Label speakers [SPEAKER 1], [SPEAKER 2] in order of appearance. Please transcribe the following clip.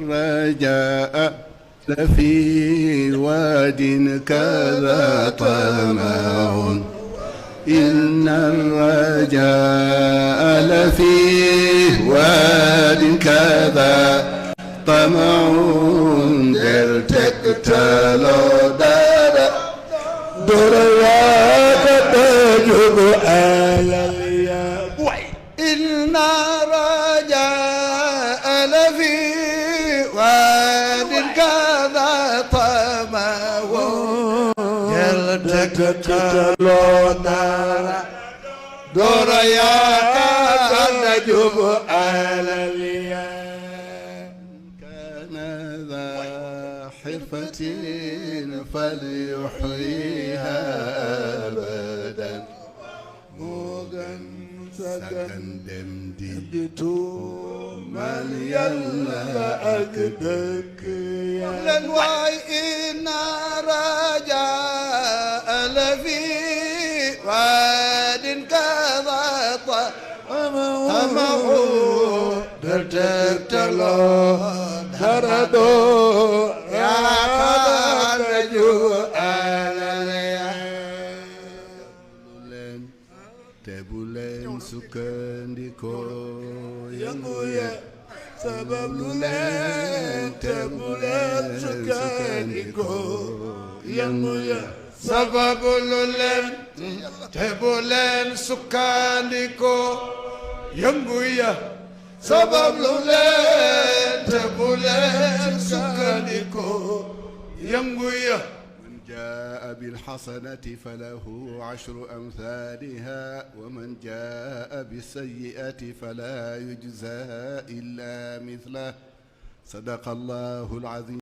[SPEAKER 1] رجاء لفي واد كذا طمع إن الرجاء لفي واد كذا طمع تقتلوا دريات تجب على إن الرجاء لفي واد كذا طمع تقتلوا دريات تجب على كان ذا حرفة فليحييها أبدا موغن سكن دمديتو من يلا أكدك لن واي إن رجاء لفي واد كذا طمع تقتلوا تردو يا رجو tebulen sukandiko yanguya sabab lulen tebulen sukandiko yanguya sabab lulen tebulen sukandiko yanguya sabab lulen tebulen sukandiko yanguya جاء بالحسنة فله 10 أمثالها ومن جاء بالسيئة فلا يجزى إلا مثله صدق الله العظيم.